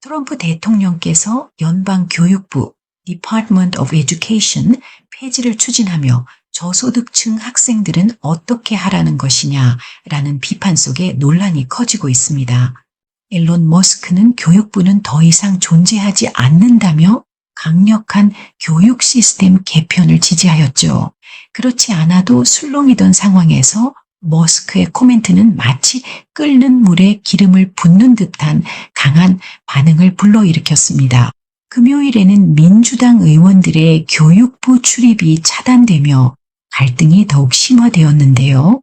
트럼프 대통령께서 연방교육부 Department of Education 폐지를 추진하며 저소득층 학생들은 어떻게 하라는 것이냐라는 비판 속에 논란이 커지고 있습니다. 일론 머스크는 교육부는 더 이상 존재하지 않는다며 강력한 교육 시스템 개편을 지지하였죠. 그렇지 않아도 술렁이던 상황에서 머스크의 코멘트는 마치 끓는 물에 기름을 붓는 듯한 강한 반응을 불러일으켰습니다. 금요일에는 민주당 의원들의 교육부 출입이 차단되며 갈등이 더욱 심화되었는데요.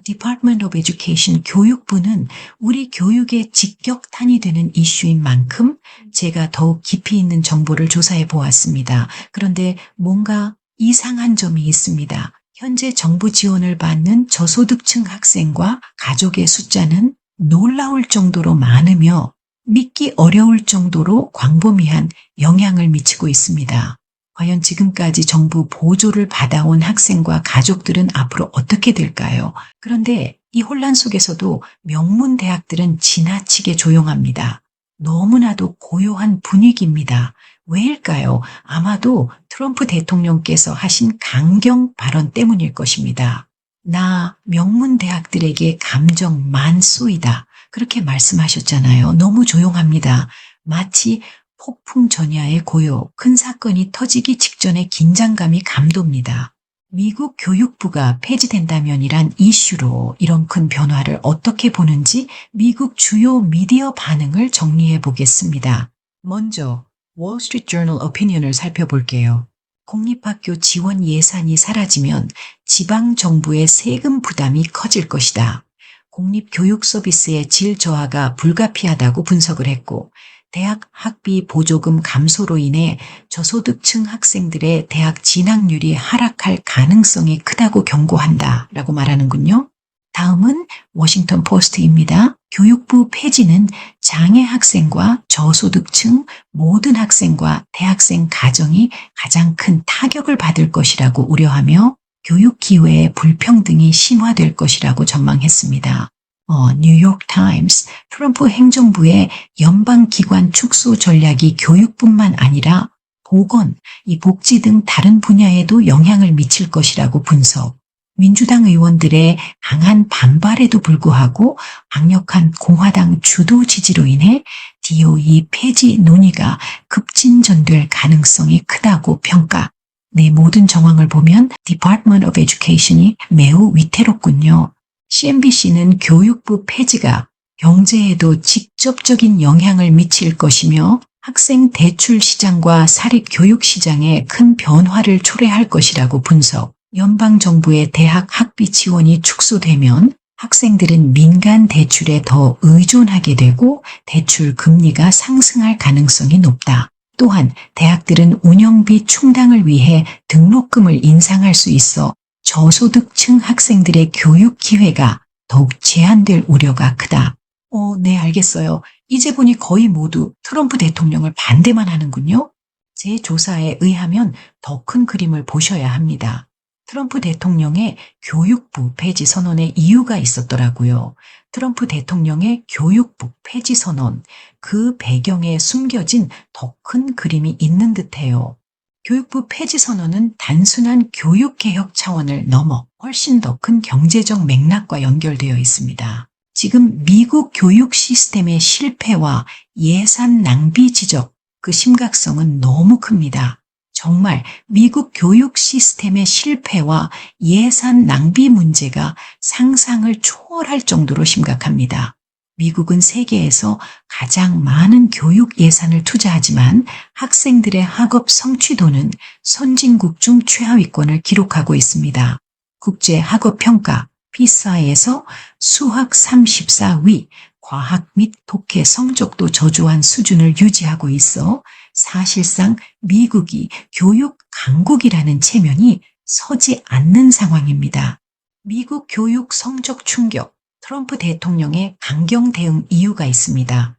Department of Education 교육부는 우리 교육의 직격탄이 되는 이슈인 만큼 제가 더욱 깊이 있는 정보를 조사해 보았습니다. 그런데 뭔가 이상한 점이 있습니다. 현재 정부 지원을 받는 저소득층 학생과 가족의 숫자는 놀라울 정도로 많으며 믿기 어려울 정도로 광범위한 영향을 미치고 있습니다. 과연 지금까지 정부 보조를 받아온 학생과 가족들은 앞으로 어떻게 될까요? 그런데 이 혼란 속에서도 명문 대학들은 지나치게 조용합니다. 너무나도 고요한 분위기입니다. 왜일까요? 아마도 트럼프 대통령께서 하신 강경 발언 때문일 것입니다. 나 명문 대학들에게 감정 만쏘이다. 그렇게 말씀하셨잖아요. 너무 조용합니다. 마치 폭풍 전야의 고요, 큰 사건이 터지기 직전의 긴장감이 감돕니다. 미국 교육부가 폐지된다면이란 이슈로 이런 큰 변화를 어떻게 보는지 미국 주요 미디어 반응을 정리해 보겠습니다. 먼저 월스트리트저널 오피니언을 살펴볼게요. 공립학교 지원 예산이 사라지면 지방정부의 세금 부담이 커질 것이다. 공립교육 서비스의 질 저하가 불가피하다고 분석을 했고 대학 학비 보조금 감소로 인해 저소득층 학생들의 대학 진학률이 하락할 가능성이 크다고 경고한다 라고 말하는군요. 다음은 워싱턴 포스트입니다. 교육부 폐지는 장애 학생과 저소득층 모든 학생과 대학생 가정이 가장 큰 타격을 받을 것이라고 우려하며 교육 기회의 불평등이 심화될 것이라고 전망했습니다. 뉴욕 타임스, 트럼프 행정부의 연방기관 축소 전략이 교육뿐만 아니라 보건, 복지 등 다른 분야에도 영향을 미칠 것이라고 분석. 민주당 의원들의 강한 반발에도 불구하고 강력한 공화당 주도 지지로 인해 DOE 폐지 논의가 급진전될 가능성이 크다고 평가. 네, 모든 정황을 보면 Department of Education이 매우 위태롭군요. CNBC는 교육부 폐지가 경제에도 직접적인 영향을 미칠 것이며 학생 대출 시장과 사립교육 시장에 큰 변화를 초래할 것이라고 분석. 연방정부의 대학 학비 지원이 축소되면 학생들은 민간 대출에 더 의존하게 되고 대출 금리가 상승할 가능성이 높다. 또한 대학들은 운영비 충당을 위해 등록금을 인상할 수 있어 저소득층 학생들의 교육 기회가 더욱 제한될 우려가 크다. 네, 알겠어요. 이제 보니 거의 모두 트럼프 대통령을 반대만 하는군요. 제 조사에 의하면 더 큰 그림을 보셔야 합니다. 트럼프 대통령의 교육부 폐지 선언에 이유가 있었더라고요. 트럼프 대통령의 교육부 폐지 선언, 그 배경에 숨겨진 더 큰 그림이 있는 듯해요. 교육부 폐지 선언은 단순한 교육개혁 차원을 넘어 훨씬 더 큰 경제적 맥락과 연결되어 있습니다. 지금 미국 교육 시스템의 실패와 예산 낭비 지적, 그 심각성은 너무 큽니다. 정말 미국 교육 시스템의 실패와 예산 낭비 문제가 상상을 초월할 정도로 심각합니다. 미국은 세계에서 가장 많은 교육 예산을 투자하지만 학생들의 학업 성취도는 선진국 중 최하위권을 기록하고 있습니다. 국제 학업 평가 피사에서 수학 34위, 과학 및 독해 성적도 저조한 수준을 유지하고 있어 사실상 미국이 교육 강국이라는 체면이 서지 않는 상황입니다. 미국 교육 성적 충격, 트럼프 대통령의 강경 대응 이유가 있습니다.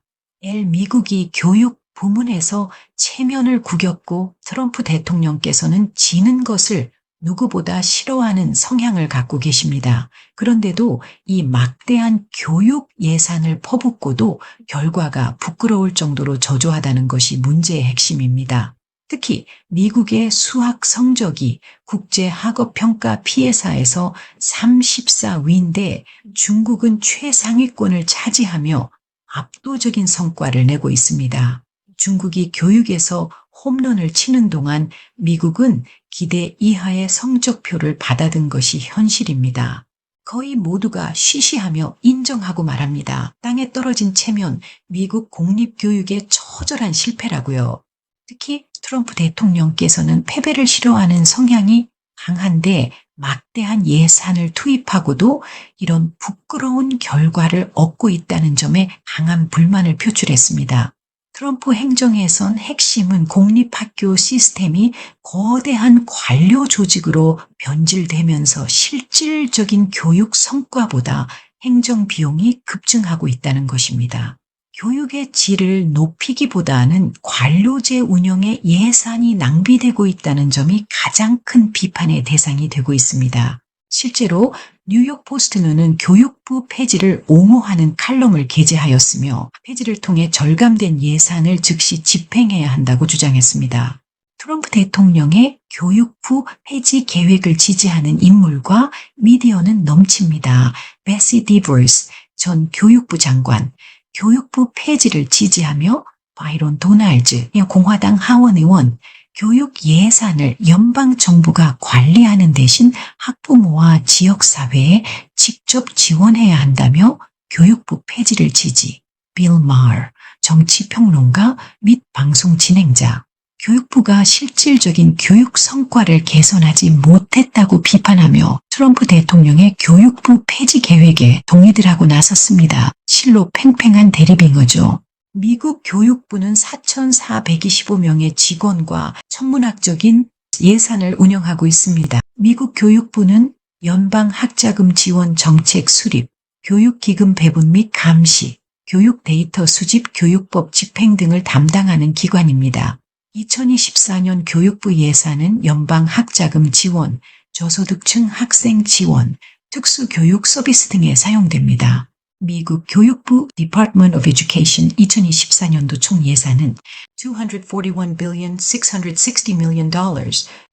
미국이 교육 부문에서 체면을 구겼고 트럼프 대통령께서는 지는 것을 누구보다 싫어하는 성향을 갖고 계십니다. 그런데도 이 막대한 교육 예산을 퍼붓고도 결과가 부끄러울 정도로 저조하다는 것이 문제의 핵심입니다. 특히 미국의 수학 성적이 국제학업평가 피해사에서 34위인데 중국은 최상위권을 차지하며 압도적인 성과를 내고 있습니다. 중국이 교육에서 홈런을 치는 동안 미국은 기대 이하의 성적표를 받아든 것이 현실입니다. 거의 모두가 쉬쉬하며 인정하고 말합니다. 땅에 떨어진 체면, 미국 공립교육의 처절한 실패라고요. 특히 트럼프 대통령께서는 패배를 싫어하는 성향이 강한데 막대한 예산을 투입하고도 이런 부끄러운 결과를 얻고 있다는 점에 강한 불만을 표출했습니다. 트럼프 행정에선 핵심은 공립학교 시스템이 거대한 관료 조직으로 변질되면서 실질적인 교육 성과보다 행정 비용이 급증하고 있다는 것입니다. 교육의 질을 높이기보다는 관료제 운영에 예산이 낭비되고 있다는 점이 가장 큰 비판의 대상이 되고 있습니다. 실제로 뉴욕 포스트는 교육부 폐지를 옹호하는 칼럼을 게재하였으며 폐지를 통해 절감된 예산을 즉시 집행해야 한다고 주장했습니다. 트럼프 대통령의 교육부 폐지 계획을 지지하는 인물과 미디어는 넘칩니다. 베시 디버스 전 교육부 장관, 교육부 폐지를 지지하며 바이런 도널즈 공화당 하원 의원, 교육 예산을 연방 정부가 관리하는 대신 학부모와 지역사회에 직접 지원해야 한다며 교육부 폐지를 지지. 빌 마her 정치평론가 및 방송 진행자, 교육부가 실질적인 교육 성과를 개선하지 못했다고 비판하며 트럼프 대통령의 교육부 폐지 계획에 동의를 하고 나섰습니다. 실로 팽팽한 대립잉어죠. 미국 교육부는 4,425명의 직원과 천문학적인 예산을 운영하고 있습니다. 미국 교육부는 연방 학자금 지원 정책 수립, 교육기금 배분 및 감시, 교육 데이터 수집, 교육법 집행 등을 담당하는 기관입니다. 2024년 교육부 예산은 연방 학자금 지원, 저소득층 학생 지원, 특수교육 서비스 등에 사용됩니다. 미국 교육부 Department of Education 2024년도 총 예산은 $241 billion, $660 million,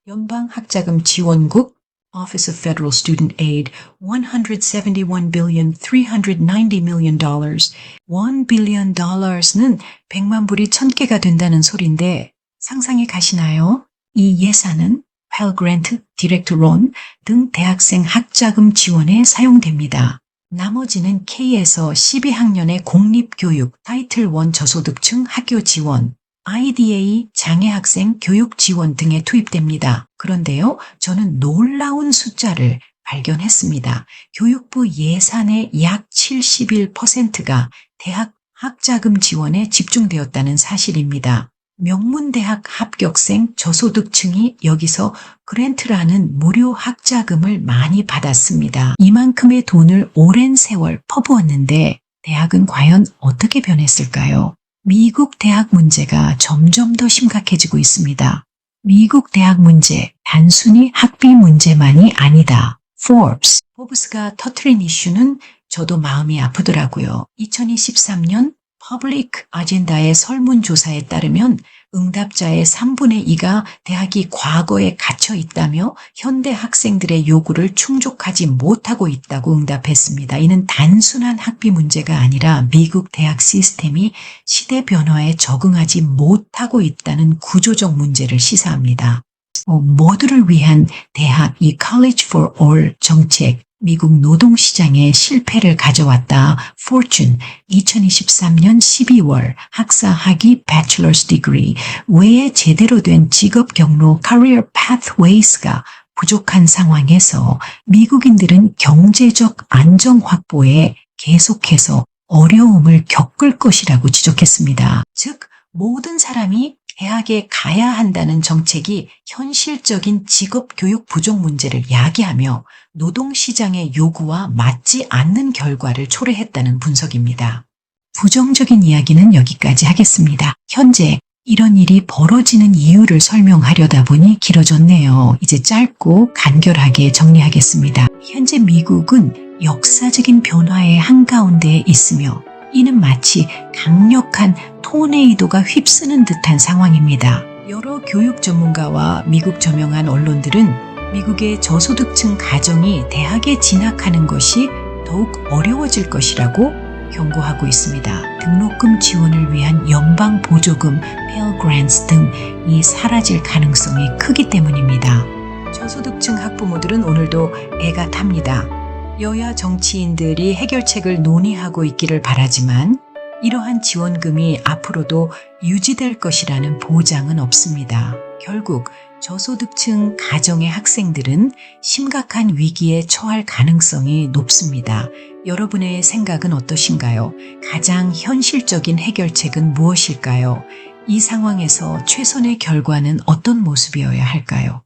연방 학자금 지원국 Office of Federal Student Aid $171 billion, $390 million, $1 billion는 100만 불이 1000개가 된다는 소린데 상상이 가시나요? 이 예산은 Pell Grant, Direct Loan 등 대학생 학자금 지원에 사용됩니다. 나머지는 K에서 12학년의 공립교육, 타이틀 1 저소득층 학교 지원, IDA 장애학생 교육 지원 등에 투입됩니다. 그런데요, 저는 놀라운 숫자를 발견했습니다. 교육부 예산의 약 71%가 대학 학자금 지원에 집중되었다는 사실입니다. 명문대학 합격생 저소득층이 여기서 그랜트라는 무료 학자금을 많이 받았습니다. 이만큼의 돈을 오랜 세월 퍼부었는데 대학은 과연 어떻게 변했을까요? 미국 대학 문제가 점점 더 심각해지고 있습니다. 미국 대학 문제, 단순히 학비 문제만이 아니다. 포브스가 터뜨린 이슈는 저도 마음이 아프더라고요. 2023년 퍼블릭 아젠다의 설문조사에 따르면 응답자의 3분의 2가 대학이 과거에 갇혀 있다며 현대 학생들의 요구를 충족하지 못하고 있다고 응답했습니다. 이는 단순한 학비 문제가 아니라 미국 대학 시스템이 시대 변화에 적응하지 못하고 있다는 구조적 문제를 시사합니다. 모두를 위한 대학, 이 College for All 정책, 미국 노동시장에 실패를 가져왔다. Fortune 2023년 12월 학사 학위 Bachelor's Degree 외에 제대로 된 직업 경로 Career Pathways가 부족한 상황에서 미국인들은 경제적 안정 확보에 계속해서 어려움을 겪을 것이라고 지적했습니다. 즉, 모든 사람이 대학에 가야 한다는 정책이 현실적인 직업교육 부족 문제를 야기하며 노동시장의 요구와 맞지 않는 결과를 초래했다는 분석입니다. 부정적인 이야기는 여기까지 하겠습니다. 현재 이런 일이 벌어지는 이유를 설명하려다 보니 길어졌네요. 이제 짧고 간결하게 정리하겠습니다. 현재 미국은 역사적인 변화의 한가운데에 있으며 이는 마치 강력한 토네이도가 휩쓰는 듯한 상황입니다. 여러 교육 전문가와 미국 저명한 언론들은 미국의 저소득층 가정이 대학에 진학하는 것이 더욱 어려워질 것이라고 경고하고 있습니다. 등록금 지원을 위한 연방 보조금, Pell Grants 등이 사라질 가능성이 크기 때문입니다. 저소득층 학부모들은 오늘도 애가 탑니다. 여야 정치인들이 해결책을 논의하고 있기를 바라지만 이러한 지원금이 앞으로도 유지될 것이라는 보장은 없습니다. 결국 저소득층 가정의 학생들은 심각한 위기에 처할 가능성이 높습니다. 여러분의 생각은 어떠신가요? 가장 현실적인 해결책은 무엇일까요? 이 상황에서 최선의 결과는 어떤 모습이어야 할까요?